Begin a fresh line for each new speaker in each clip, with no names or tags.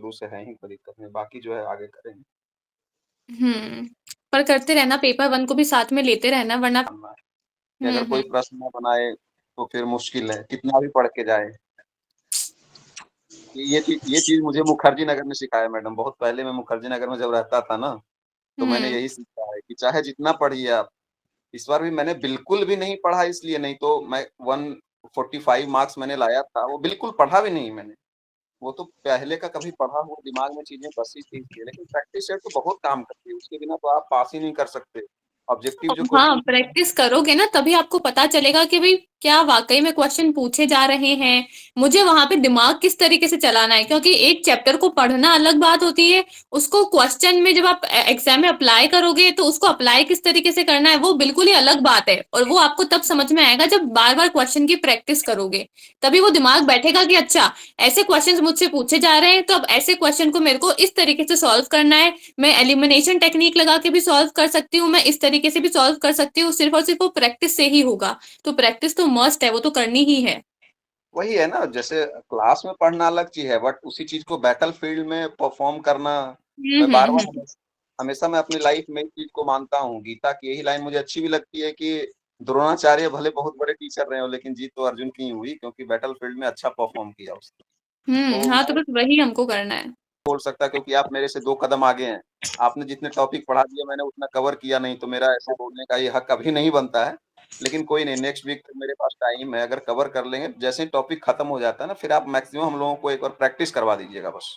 शुरू से है ही कोई दिक्कत नहीं, बाकी जो है आगे करेंगे।
पर करते रहना, पेपर 1 को भी साथ में लेते रहना वरना
मानना है कि अगर कोई प्रश्न ना बनाए तो फिर मुश्किल है, कितना भी पढ़ के जाए। ये चीज़ मुझे मुखर्जी नगर में सिखाया मैडम, बहुत पहले मैं मुखर्जी नगर में जब रहता था ना, तो मैंने
हुँ,
यही सीखा है कि चाहे जितना पढ़िए आप, इस बार भी मैंने बिल्कुल भी नहीं पढ़ा, इसलिए नहीं तो मैं 145 मार्क्स मैंने लाया था, वो बिल्कुल पढ़ा भी नहीं मैंने। वो तो पहले का कभी पढ़ा हुआ दिमाग में चीजें बसी थी इसलिए, लेकिन प्रैक्टिस सेट तो बहुत काम करती है, उसके बिना तो आप पास ही नहीं कर सकते। ऑब्जेक्टिव जो
हाँ,
क्वेश्चन होते हैं।
प्रैक्टिस करोगे ना तभी आपको पता चलेगा कि भाई क्या वाकई में क्वेश्चन पूछे जा रहे हैं, मुझे वहां पे दिमाग किस तरीके से चलाना है, क्योंकि एक चैप्टर को पढ़ना अलग बात होती है, उसको क्वेश्चन में जब आप एग्जाम में अप्लाई करोगे तो उसको अप्लाई किस तरीके से करना है वो बिल्कुल ही अलग बात है, और वो आपको तब समझ में आएगा जब बार बार क्वेश्चन की प्रैक्टिस करोगे, तभी वो दिमाग बैठेगा कि अच्छा ऐसे क्वेश्चन मुझसे पूछे जा रहे हैं तो अब ऐसे क्वेश्चन को मेरे को इस तरीके से सॉल्व करना है, मैं एलिमिनेशन टेक्निक लगा के भी सॉल्व कर सकती हूँ, मैं इस तरीके से भी सॉल्व कर सकती हूँ, सिर्फ और सिर्फ वो प्रैक्टिस से ही होगा। तो प्रैक्टिस तो मस्ट है, वो तो करनी ही है।
वही है ना, जैसे क्लास में पढ़ना अलग चीज है, बट उसी चीज को बैटल फील्ड में परफॉर्म करना। मैं बार बार
हम्म।
हमेशा हमेशा मैं अपनी लाइफ में इस चीज को मानता हूँ, गीता की यही लाइन मुझे अच्छी भी लगती है कि द्रोणाचार्य भले बहुत बड़े टीचर रहे हो, लेकिन जीत तो अर्जुन की ही हुई, क्योंकि बैटल फील्ड में अच्छा परफॉर्म किया उसने। तो
हाँ, तो
मैं
बस वही हमको करना है।
बोल सकता, क्योंकि आप मेरे से 2 कदम आगे हैं। आपने जितने टॉपिक पढ़ा दिए मैंने उतना कवर किया नहीं, तो मेरा ऐसे बोलने का ये हक अभी नहीं बनता है। लेकिन कोई नहीं, नेक्स्ट वीक तक मेरे पास टाइम है, अगर कवर कर लेंगे, जैसे ही टॉपिक खत्म हो जाता है ना, फिर आप मैक्सिमम हम लोगों को एक बार प्रैक्टिस करवा दीजिएगा बस।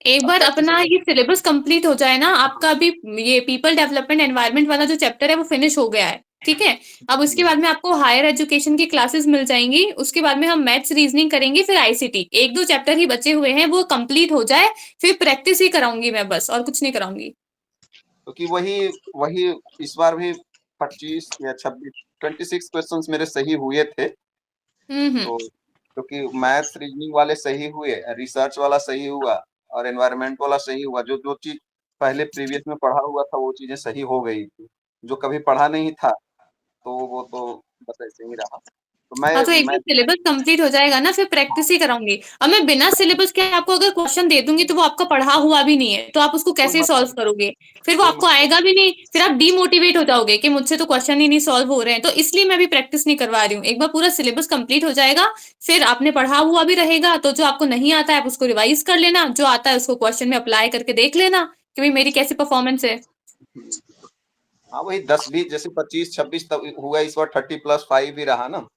एक
अब
बार
प्रैक्टिस
अपना
हो
ये सिलेबस कंप्लीट हो जाए ना,
हाँ।
आपका अभी ये पीपल डेवलपमेंट एनवायरनमेंट वाला जो चैप्टर है वो फिनिश हो गया है, ठीक है। अब उसके
हुँ,
बाद में आपको हायर एजुकेशन की क्लासेस मिल जाएंगी, उसके बाद में हम मैथ्स रीजनिंग करेंगे, फिर आईसीटी, एक दो चैप्टर ही बचे हुए हैं, वो कंप्लीट हो जाए, फिर प्रैक्टिस ही कराऊंगी मैं बस, और कुछ नहीं कराऊंगी।
क्योंकि वही वही इस बार भी 25 या 26 26 क्वेश्चंस मेरे सही हुए थे।
हम्म।
तो क्योंकि मैथ्स रीजनिंग वाले सही हुए, रिसर्च वाला सही हुआ और एनवायरनमेंट वाला सही हुआ। जो जो चीज पहले प्रीवियस में पढ़ा हुआ था वो चीजें सही हो गई थी। जो कभी पढ़ा नहीं था तो वो तो बस ऐसे ही रहा। तो
हाँ,
मैं
तो एक
मैं
बार सिलेबस कंप्लीट हो जाएगा ना फिर प्रैक्टिस ही कराऊंगी। अब मैं बिना सिलेबस के आपको अगर क्वेश्चन दे दूंगी तो वो आपका पढ़ा हुआ भी नहीं है, तो आप उसको
कोई
कैसे सॉल्व
मतलब
करोगे? फिर वो
कोई
आपको
मतलब
आएगा भी नहीं, फिर आप डीमोटिवेट हो जाओगे कि मुझसे तो क्वेश्चन ही नहीं सॉल्व हो रहे हैं, तो इसलिए मैं भी प्रैक्टिस नहीं करवा रही हूँ। एक बार पूरा सिलेबस कंप्लीट हो जाएगा, फिर आपने पढ़ा हुआ भी रहेगा, तो जो आपको नहीं आता है आप उसको रिवाइज कर लेना, जो आता है उसको क्वेश्चन में अप्लाई करके देख लेना कि भाई मेरी कैसी परफॉर्मेंस है।
हाँ वही 10-20 जैसे 25-26 तक हुआ, इस बार 30+5 ही रहा ना।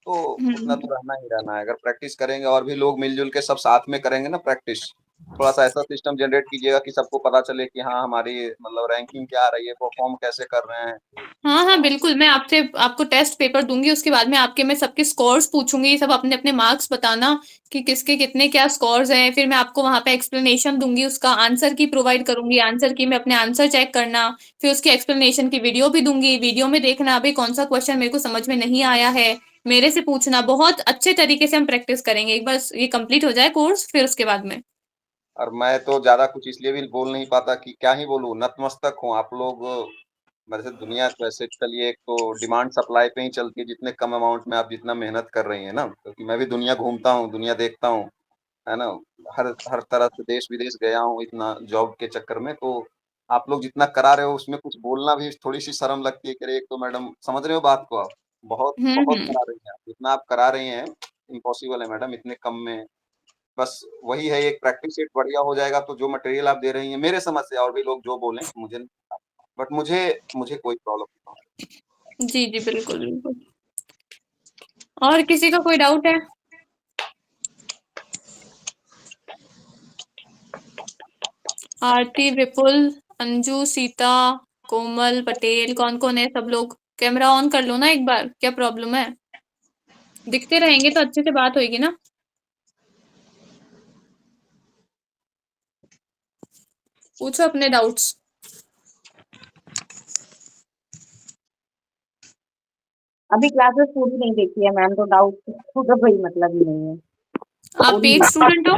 तो उतना
हम्म।
तो रहना ही रहना है, अगर प्रैक्टिस करेंगे और भी लोग मिलजुल के सब साथ में करेंगे ना प्रैक्टिस, थोड़ा सा ऐसा सिस्टम जनरेट कीजिएगा कि सबको पता चले कि हाँ हमारी मतलब रैंकिंग क्या आ रही है, परफॉर्म कैसे कर रहे हैं।
हाँ हाँ,
हाँ,
बिल्कुल, मैं आपसे आपको टेस्ट पेपर दूंगी, उसके बाद में आपके मैं सबके स्कोर्स पूछूंगी, सब अपने अपने मार्क्स बताना कि किसके कितने क्या स्कोर्स हैं, फिर मैं आपको वहां पे एक्सप्लेनेशन दूंगी, उसका आंसर की प्रोवाइड करूंगी, आंसर की में अपने आंसर चेक करना, फिर उसकी एक्सप्लेनेशन की वीडियो भी दूंगी, वीडियो में देखना अभी कौन सा क्वेश्चन मेरे को समझ में नहीं आया है, मेरे से पूछना, बहुत अच्छे तरीके से हम प्रैक्टिस करेंगे, एक बार ये कंप्लीट हो जाए कोर्स फिर उसके बाद में।
और मैं तो ज्यादा कुछ इसलिए भी बोल नहीं पाता कि क्या ही बोलूं, नतमस्तक हूँ आप लोग। वैसे दुनिया वैसे चलिए, एक तो डिमांड सप्लाई पे ही चलती है, जितने कम अमाउंट में आप जितना मेहनत कर रही हैं ना, क्योंकि मैं भी दुनिया घूमता हूँ, दुनिया देखता हूँ, है ना। हर हर तरह से देश विदेश गया हूँ इतना जॉब के चक्कर में। तो आप लोग जितना करा रहे हो उसमें कुछ बोलना भी थोड़ी सी शर्म लगती है कि अरे, एक तो मैडम समझ रहे हो बात को आप, बहुत बहुत
हम्म।
करा रही हैं आप, जितना आप करा रही हैं इम्पॉसिबल है मैडम इतने कम में। बस वही है, एक प्रैक्टिस सेट बढ़िया हो जाएगा तो जो मटेरियल आप दे रही हैं, मेरे समझ से और भी लोग जो बोलें मुझे नहीं पता, बट मुझे मुझे कोई प्रॉब्लम नहीं है।
जी जी, बिल्कुल बिल्कुल। और किसी का कोई डाउट है? आरती, विपुल, अंजू, सीता, कोमल, पटेल, कौन कौन है सब लोग? कैमरा ऑन कर लो ना एक बार, क्या प्रॉब्लम है? दिखते रहेंगे तो अच्छे से बात होगी ना। पूछो अपने डाउट्स।
अभी क्लासेस पूरी नहीं देखी है मैम, तो डाउट का कोई मतलब ही नहीं है।
आप
पूरी
पेड स्टूडेंट हो?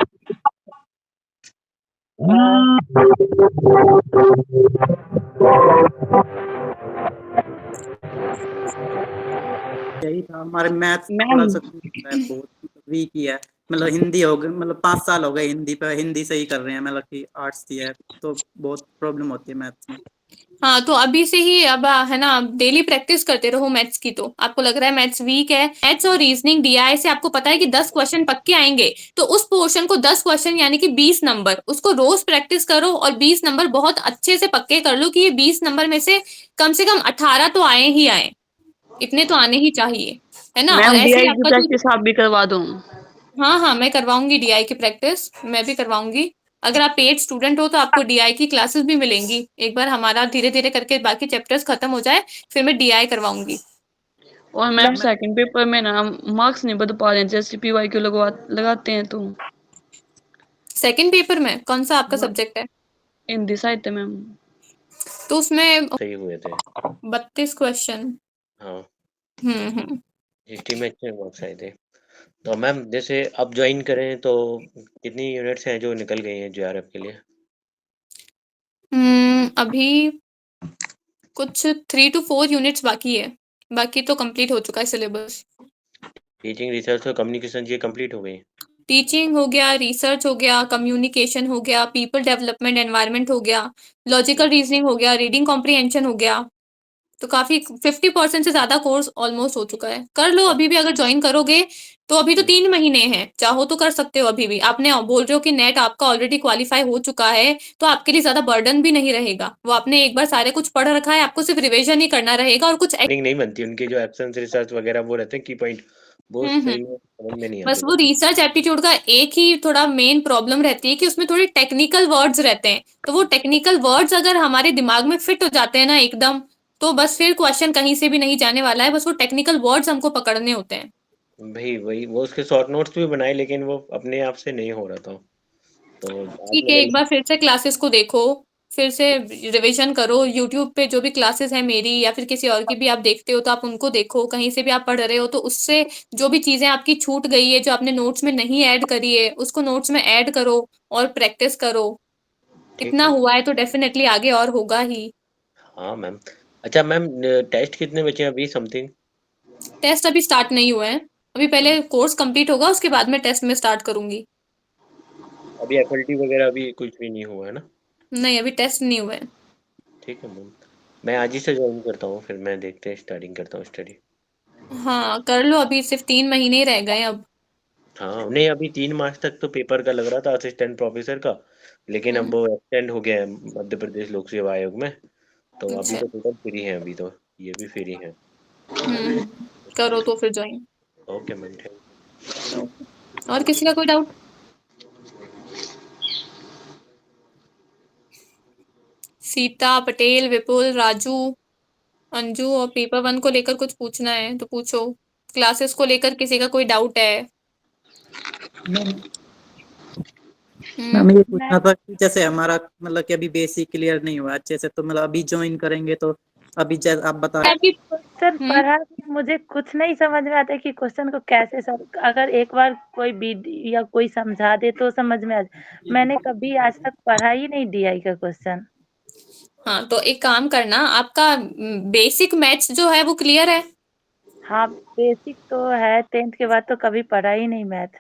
यही था, हमारे मैथ्स थोड़ा
मैम
सा वीक है, बहुत वीक ही है। मतलब हिंदी हो गई, मतलब 5 साल हो गए हिंदी पे, हिंदी से ही कर रहे हैं, मतलब कि आर्ट्स की है तो बहुत प्रॉब्लम होती है मैथ्स में।
हाँ, तो अभी से ही अब है ना डेली प्रैक्टिस करते रहो मैथ्स की। तो आपको लग रहा है मैथ्स वीक है, मैथ्स और रीजनिंग डीआई से आपको पता है कि 10 क्वेश्चन पक्के आएंगे, तो उस पोर्शन को 10 क्वेश्चन यानी कि 20 नंबर उसको रोज प्रैक्टिस करो और 20 नंबर बहुत अच्छे से पक्के कर लो कि ये 20 नंबर में से कम 18 तो आए ही आए, इतने तो आने ही चाहिए, है ना। और
मैम
ऐसे ही
डीआई की
आपका जो
प्रैक्टिस आप भी करवा दो।
हाँ हाँ, मैं करवाऊंगी डीआई की प्रैक्टिस, मैं भी करवाऊंगी। अगर आप पेड स्टूडेंट हो तो आपको डीआई की क्लासेस भी मिलेंगी। एक बार हमारा धीरे धीरे करके बाकी चैप्टर्स खत्म हो जाए फिर मैं डीआई करवाऊंगी।
और मैम सेकंड पेपर में ना मार्क्स नहीं बता पा रहे हैं, जैसे पीवाई क्यू लगाते हैं तो।
सेकंड पेपर में कौन सा आपका सब्जेक्ट है?
हिंदी साहित्य मैम।
तो उसमें
सही हुए थे।
32 क्वेश्चन।
हाँ,
हम्म।
हिस्ट्री में अच्छे मार्क्स आए थे। तो मैम जैसे अब ज्वाइन करें तो कितनी यूनिट्स हैं जो निकल गई हैं जेआरएफ के लिए?
अभी कुछ 3 to 4 यूनिट्स बाकी है, बाकी तो कंप्लीट हो चुका है सिलेबस।
टीचिंग रिसर्च और कम्युनिकेशन ये कंप्लीट हो गई?
टीचिंग हो गया, रिसर्च हो गया, कम्युनिकेशन हो गया, पीपल डेवलपमेंट एनवायरनमेंट हो गया, लॉजिकल रीजनिंग हो गया, रीडिंग कॉम्प्रिहेंशन हो गया। तो काफी 50% से ज्यादा कोर्स ऑलमोस्ट हो चुका है। कर लो अभी भी, अगर ज्वाइन करोगे तो अभी तो 3 महीने हैं, चाहो तो कर सकते हो अभी भी। आपने बोल रहे हो कि नेट आपका ऑलरेडी क्वालिफाई हो चुका है, तो आपके लिए ज्यादा बर्डन भी नहीं रहेगा। वो आपने एक बार सारे कुछ पढ़ रखा है, आपको सिर्फ रिविजन ही करना रहेगा और कुछ
नहीं बनती उनके जो एब्सेंस रिसर्च वगैरह वो रहते हैं की पॉइंट, वो
हम्म।
सही में समझ में नहीं
बस
आते।
वो रिसर्च एप्टीट्यूड का एक ही थोड़ा मेन प्रॉब्लम रहती है कि उसमें थोड़े टेक्निकल वर्ड्स रहते हैं, तो वो टेक्निकल वर्ड्स अगर हमारे दिमाग में फिट हो जाते हैं ना एकदम, तो बस फिर क्वेश्चन कहीं से भी नहीं जाने वाला है। बस वो टेक्निकल वर्ड्स हमको पकड़ने होते हैं।
भाई वही वो उसके शॉर्ट नोट्स भी बनाए लेकिन वो अपने आप से नहीं हो रहा था। तो
ठीक
आपने
है,
अगर
एक बार फिर से क्लासेस को देखो, फिर से रिवीजन करो। यूट्यूब पे जो भी क्लासेस है मेरी या फिर किसी और की भी आप देखते हो तो आप उनको देखो, कहीं से भी आप पढ़ रहे हो तो उससे जो भी चीजें आपकी छूट गई है, जो आपने नोट्स में नहीं ऐड करी है, उसको नोट्स में ऐड करो और प्रैक्टिस करो।
ठीक
इतना
है।
हुआ है तो डेफिनेटली आगे और होगा ही।
हाँ मैम। अच्छा मैम, टेस्ट कितने बचे हैं अभी समथिंग?
टेस्ट अभी स्टार्ट नहीं हुए हैं, अभी पहले कोर्स कंप्लीट होगा उसके बाद में टेस्ट में स्टार्ट करूंगी।
अभी एफएलटी वगैरह अभी कुछ भी नहीं हुआ है ना?
नहीं, अभी टेस्ट नहीं हुए हैं।
ठीक है मैम, मैं आज ही से ज्वाइन करता हूँ, फिर मैं देखते हैं स्टार्टिंग करता हूँ स्टडी।
हाँ कर लो, अभी सिर्फ 3 महीने ही रह गए हैं अब।
हाँ नहीं, अभी 3 मार्च तक तो पेपर का लग रहा था असिस्टेंट प्रोफेसर का, लेकिन अब
हम्म।
वो एक्सटेंड हो गया है मध्य प्रदेश लोक सेवा आयोग में। तो अभी
अच्छा।
तो टोटल फ्री है, अभी तो ये भी फ्री है।
करो तो फिर ज्वाइन।
ओके मैम, थैंक
और किसी का कोई डाउट? सीता, पटेल, विपुल, राजू, अंजू और पेपर 1 को लेकर कुछ पूछना है तो पूछो। क्लासेस को लेकर किसी का कोई डाउट है?
मैम ये पूछना था कि जैसे हमारा मतलब कि अभी बेसिक क्लियर नहीं हुआ अच्छे से, तो मतलब अभी ज्वाइन करेंगे तो अभी जैसे आप बता
क्वेश्चन पढ़ा मुझे कुछ नहीं समझ में आता कि क्वेश्चन को कैसे सॉल्व, अगर एक बार कोई वीडियो या कोई समझा दे तो समझ में आ जाए। मैंने कभी आज तक पढ़ा ही नहीं डीआई का क्वेश्चन।
हाँ, तो एक काम करना, आपका बेसिक मैथ्स जो है वो क्लियर है?
हाँ बेसिक तो है, 10th के बाद तो कभी पढ़ा ही नहीं मैथ।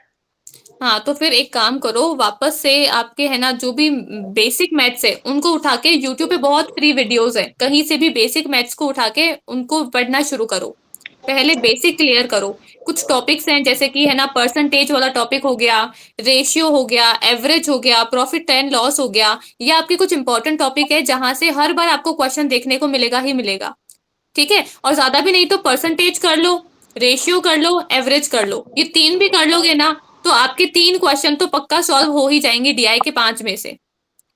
हाँ, तो फिर एक काम करो, वापस से आपके है ना जो भी बेसिक मैथ्स है उनको उठा के, यूट्यूब पे बहुत फ्री वीडियोस है, कहीं से भी बेसिक मैथ्स को उठा के उनको पढ़ना शुरू करो। पहले बेसिक क्लियर करो। कुछ टॉपिक्स हैं जैसे कि है ना परसेंटेज वाला टॉपिक हो गया, रेशियो हो गया, एवरेज हो गया, प्रॉफिट एंड लॉस हो गया। ये आपके कुछ इंपॉर्टेंट टॉपिक है जहां से हर बार आपको क्वेश्चन देखने को मिलेगा ही मिलेगा। ठीक है, और ज्यादा भी नहीं तो परसेंटेज कर लो, रेशियो कर लो, एवरेज कर लो। ये 3 भी कर लोगे ना तो आपके 3 क्वेश्चन तो पक्का सॉल्व हो ही जाएंगे डीआई के 5 में से।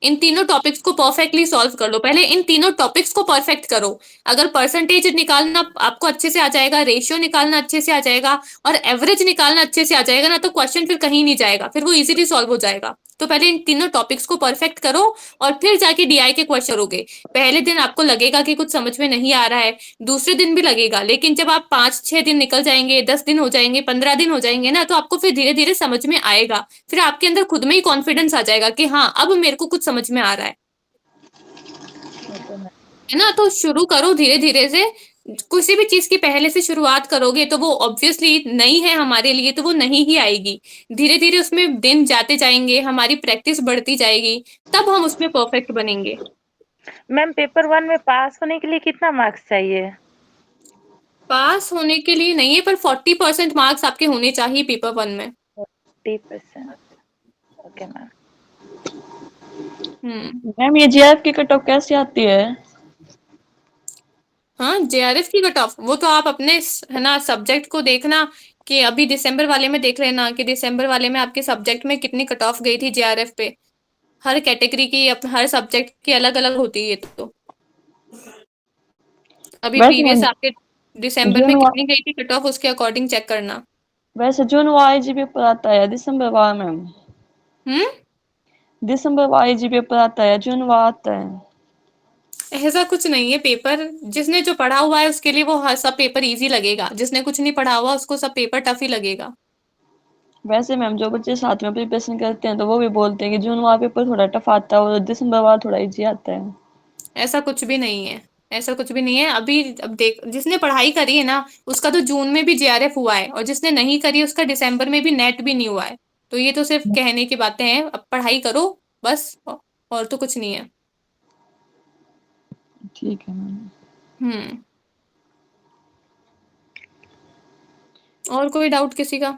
इन तीनों टॉपिक्स को परफेक्टली सॉल्व कर लो, पहले इन तीनों टॉपिक्स को परफेक्ट करो। अगर परसेंटेज निकालना आपको अच्छे से आ जाएगा, रेशियो निकालना अच्छे से आ जाएगा और एवरेज निकालना अच्छे से आ जाएगा ना, तो क्वेश्चन फिर कहीं नहीं जाएगा, फिर वो इजीली सॉल्व हो जाएगा। तो पहले इन तीनों टॉपिक्स को परफेक्ट करो और फिर जाके डीआई के क्वेश्चन करोगे। पहले दिन आपको लगेगा कि कुछ समझ में नहीं आ रहा है, दूसरे दिन भी लगेगा, लेकिन जब आप 5-6 दिन निकल जाएंगे, 10 दिन हो जाएंगे, 15 दिन हो जाएंगे ना, तो आपको फिर धीरे धीरे समझ में आएगा। फिर आपके अंदर खुद में ही कॉन्फिडेंस आ जाएगा कि हाँ अब मेरे को कुछ समझ में आ रहा है ना। तो शुरू करो धीरे धीरे से, किसी भी चीज की पहले से शुरुआत करोगे तो वो ऑब्वियसली नई है हमारे लिए, तो वो नहीं ही आएगी। धीरे धीरे उसमें दिन जाते जाएंगे, हमारी प्रैक्टिस बढ़ती जाएगी, तब हम उसमें परफेक्ट बनेंगे।
मैम पेपर 1 में पास होने के लिए कितना मार्क्स चाहिए?
पास होने के लिए नहीं है, पर 40% मार्क्स आपके होने चाहिए पेपर 1 में।
40%। Okay ma'am.
मैम ये जीआरएफ की कट ऑफ कैसे आती है?
हाँ, जेआरएफ की कट ऑफ वो तो आप अपने है ना सब्जेक्ट को देखना, कि अभी दिसंबर वाले में देख लेना कि दिसंबर वाले में आपके सब्जेक्ट में कितनी कट ऑफ गई थी जेआरएफ पे। हर कैटेगरी की हर सब्जेक्ट की अलग अलग होती है। तो अभी
वैसे
प्रीवियस
मैम
आपके दिसंबर में
जून
कितनी गई थी कट ऑफ, उसके अकॉर्डिंग चेक करना।
वैसे जून वाई पेपर आता है दिसंबर वाला मैम?
हम्म
दिसंबर वाई पेपर आता है जून वाला आता है?
ऐसा कुछ नहीं है। पेपर जिसने जो पढ़ा हुआ है उसके लिए वो हर सब पेपर इजी लगेगा, जिसने कुछ नहीं पढ़ा हुआ उसको सब पेपर टफ ही लगेगा।
वैसे मैम जो बच्चे साथ में प्रिपरेशन करते हैं तो वो भी बोलते हैं कि जून वाला पेपर थोड़ा टफ आता है और दिसंबर वाला थोड़ा इजी आता है।
ऐसा कुछ भी नहीं है, ऐसा कुछ भी नहीं है। अभी अब देख, जिसने पढ़ाई करी है ना उसका तो जून में भी जेआरएफ हुआ है, और जिसने नहीं करी उसका दिसंबर में भी नेट भी नहीं हुआ है। तो ये तो सिर्फ कहने की बातें हैं। अब पढ़ाई करो बस, और तो कुछ नहीं है।
ठीक है मैम।
हम्म और कोई डाउट किसी का?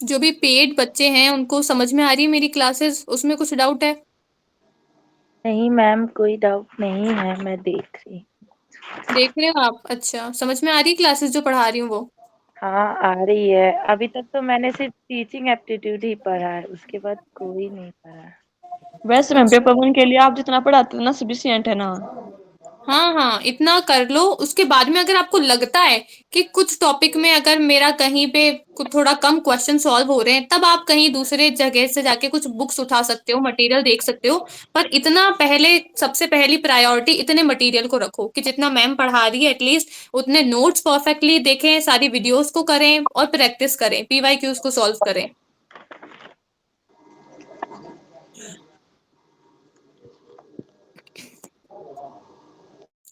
जो भी पेड बच्चे हैं उनको समझ में आ रही है मेरी क्लासेस, उसमें कुछ डाउट है?
नहीं मैम कोई डाउट नहीं है, मैं देख रही।
देख रहे हो आप? अच्छा, समझ में आ रही क्लासेस जो पढ़ा रही हूँ वो?
हाँ आ रही है। अभी तक तो मैंने सिर्फ टीचिंग एप्टीट्यूड ही पढ़ा है, उसके बाद कोई नहीं पढ़ा।
वैसे मैम
अच्छा,
पेपर 1 के लिए आप जितना पढ़ाते हो ना सफिशिएंट है ना?
हाँ हाँ, इतना कर लो। उसके बाद में अगर आपको लगता है कि कुछ टॉपिक में अगर मेरा कहीं पे थोड़ा कम क्वेश्चन सॉल्व हो रहे हैं, तब आप कहीं दूसरे जगह से जाके कुछ बुक्स उठा सकते हो, मटेरियल देख सकते हो। पर इतना पहले, सबसे पहली प्रायोरिटी इतने मटेरियल को रखो कि जितना मैम पढ़ा रही है एटलीस्ट उतने नोट्स परफेक्टली देखें, सारी वीडियोस को करें और प्रैक्टिस करें, पीवाईक्यूज को सॉल्व करें।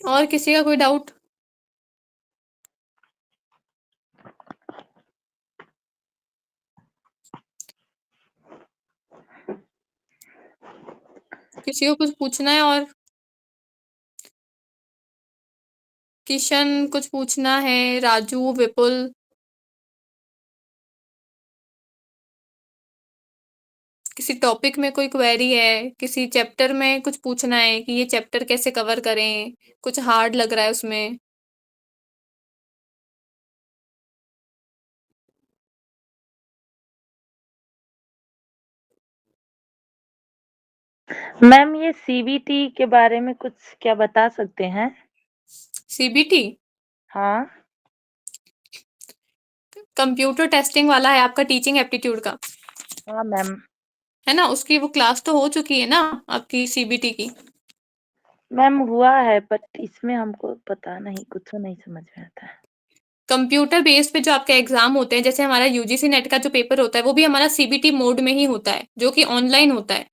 और किसी का कोई डाउट? किसी को कुछ पूछना है? और किशन कुछ पूछना है, राजू, विपुल? किसी टॉपिक में कोई क्वेरी है, किसी चैप्टर में कुछ पूछना है कि ये चैप्टर कैसे कवर करें, कुछ हार्ड लग रहा है उसमें?
मैम ये सीबीटी के बारे में कुछ क्या बता सकते हैं?
सीबीटी
हाँ
कंप्यूटर टेस्टिंग वाला है आपका, टीचिंग एप्टीट्यूड का,
हाँ मैम।
है ना? उसकी वो क्लास तो हो चुकी है ना आपकी सीबीटी की?
मैम हुआ है बट इसमें हमको पता नहीं, कुछ नहीं समझ में आता है।
कंप्यूटर बेस पे जो आपके एग्जाम होते हैं, जैसे हमारा यूजीसी नेट का जो पेपर होता है वो भी हमारा सीबीटी मोड में ही होता है, जो कि ऑनलाइन होता है।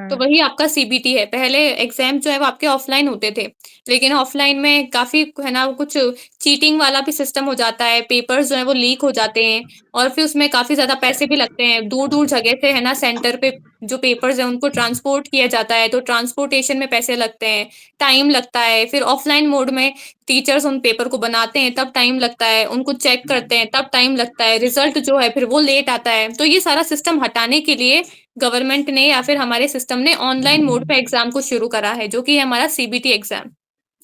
तो वही आपका सीबीटी है। पहले एग्जाम जो है वो आपके ऑफलाइन होते थे, लेकिन ऑफलाइन में काफी है ना कुछ चीटिंग वाला भी सिस्टम हो जाता है, पेपर्स जो है वो लीक हो जाते हैं, और फिर उसमें काफी ज्यादा पैसे भी लगते हैं। दूर दूर जगह से है ना सेंटर पे जो पेपर्स है उनको ट्रांसपोर्ट किया जाता है, तो ट्रांसपोर्टेशन में पैसे लगते हैं, टाइम लगता है। फिर ऑफलाइन मोड में टीचर्स उन पेपर को बनाते हैं तब टाइम लगता है, उनको चेक करते हैं तब टाइम लगता है, रिजल्ट जो है फिर वो लेट आता है। तो ये सारा सिस्टम हटाने के लिए गवर्नमेंट ने या फिर हमारे सिस्टम ने ऑनलाइन मोड पे एग्जाम को शुरू करा है, जो कि है हमारा सीबीटी एग्जाम।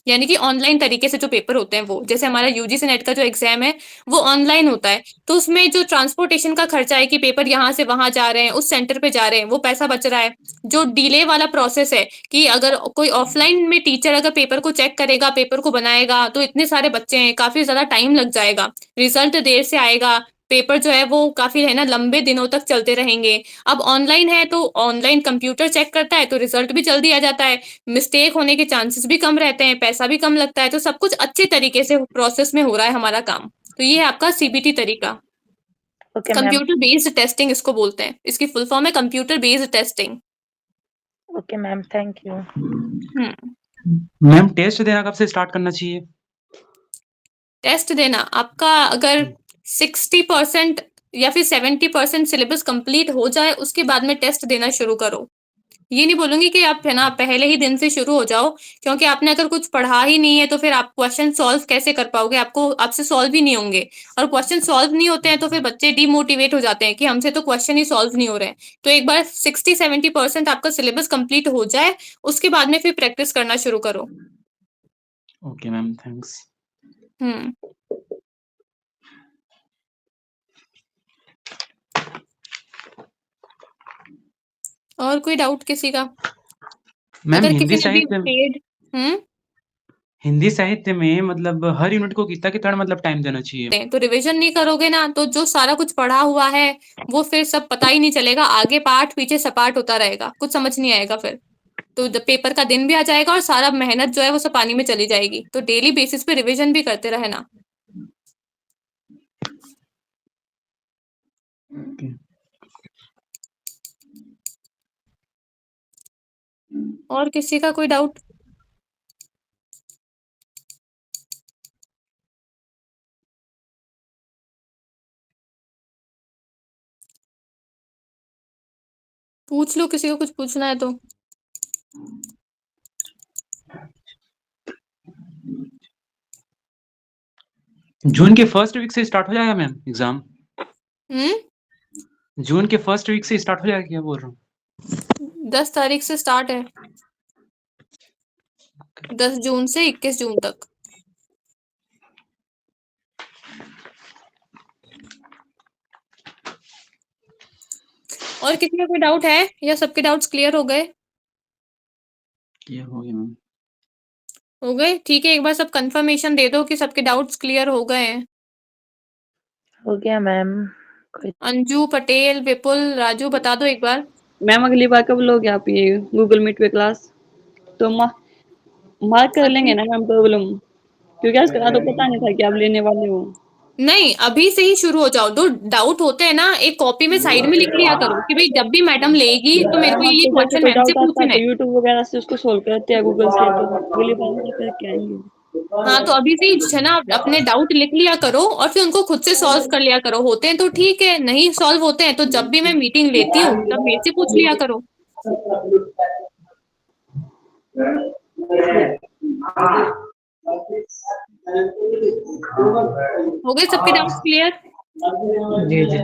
यानी कि ऑनलाइन तरीके से जो पेपर होते हैं वो, जैसे हमारा यूजीसी नेट का जो एग्जाम है वो ऑनलाइन होता है, तो उसमें जो ट्रांसपोर्टेशन का खर्चा है कि पेपर यहाँ से वहां जा रहे हैं, उस सेंटर पे जा रहे हैं, वो पैसा बच रहा है। जो डिले वाला प्रोसेस है कि अगर कोई ऑफलाइन में टीचर अगर पेपर को चेक करेगा, पेपर को बनाएगा, तो इतने सारे बच्चे हैं, काफी ज्यादा टाइम लग जाएगा, रिजल्ट देर से आएगा, पेपर जो है वो काफी है ना लंबे दिनों तक चलते रहेंगे। अब ऑनलाइन है तो ऑनलाइन कंप्यूटर चेक करता है तो रिजल्ट भी जल्दी आ जाता है, मिस्टेक होने के चांसेस भी कम रहते हैं, पैसा भी कम लगता है, तो सब कुछ अच्छे तरीके से प्रोसेस में हो रहा है हमारा काम। तो ये है आपका सीबीटी तरीका।
Okay ma'am.
Computer based testing इसको बोलते हैं, इसकी फुल फॉर्म है computer based testing.
Okay ma'am, thank you.
Ma'am test देना कब से स्टार्ट करना चाहिए?
टेस्ट देना आपका अगर 60% या फिर 70% सिलेबस कंप्लीट हो जाए उसके बाद में टेस्ट देना शुरू करो। ये नहीं बोलूंगी कि आप है ना पहले ही दिन से शुरू हो जाओ, क्योंकि आपने अगर कुछ पढ़ा ही नहीं है तो फिर आप क्वेश्चन सॉल्व कैसे कर पाओगे, आपसे सॉल्व ही नहीं होंगे। और क्वेश्चन सॉल्व नहीं होते हैं तो फिर बच्चे डिमोटिवेट हो जाते हैं कि हमसे तो क्वेश्चन ही सॉल्व नहीं हो रहे हैं। तो एक बार 60-70% आपका सिलेबस कंप्लीट हो जाए उसके बाद में फिर प्रैक्टिस करना शुरू करो।
Okay ma'am, thanks.
और कोई डाउट किसी का?
मैम
अगर
हिंदी
किसी ने भी
साहित्य
पेड
हिंदी साहित्य में मतलब हर यूनिट को कितना कितना मतलब टाइम देना चाहिए?
तो रिवीजन नहीं करोगे ना तो जो सारा कुछ पढ़ा हुआ है वो फिर सब पता ही नहीं चलेगा, आगे पाठ पीछे सपाट होता रहेगा, कुछ समझ नहीं आएगा फिर। तो पेपर का दिन भी आ जाएगा और सारा मेहनत जो है वो सब पानी में चली जाएगी। तो डेली बेसिस पे रिवीजन भी करते रहना। और किसी का कोई डाउट? पूछ लो, किसी को कुछ पूछना है तो।
जून के फर्स्ट वीक से स्टार्ट हो जाएगा मैम एग्जाम? जून के फर्स्ट वीक से स्टार्ट हो जाएगा क्या बोल रहा हूँ?
10 तारीख से स्टार्ट है, 10 जून से 21 जून तक। और किसी का कोई डाउट है या सबके डाउट्स क्लियर हो गए?
क्लियर हो गया मैम।
हो गए, ठीक है। एक बार सब कंफर्मेशन दे दो कि सबके डाउट्स क्लियर हो गए हैं।
हो गया मैम।
अंजू, पटेल, विपुल, राजू बता दो एक बार।
मैम अगली बार कब लोगे आप ये गूगल मीट पे क्लास? तो मार्क कर लेंगे ना मैम प्रॉब्लम, क्योंकि आज कल तो पता नहीं था कि आप लेने वाले हो।
नहीं, अभी से ही शुरू हो जाओ। दो डाउट होते हैं ना, एक कॉपी में साइड में लिख लिया करो कि भाई जब भी मैडम लेगी तो मेरे को
मैम अब
ये
तो जैसे
क्वेश्चन
कोई
मैम से
डाउट आता है
पूछना
तो
है।
यूट्यूब वगैरह से उसको सोल्व करते हैं गूगल से, तो अगली बार हम करके आएंगे।
हाँ, तो अभी से ही है ना अपने डाउट लिख लिया करो और फिर उनको खुद से सॉल्व कर लिया करो। होते हैं तो ठीक है, नहीं सॉल्व होते हैं तो जब भी मैं मीटिंग लेती हूँ तब मेरे से पूछ लिया करो। हो गए सबके डाउट्स क्लियर?
जी जी।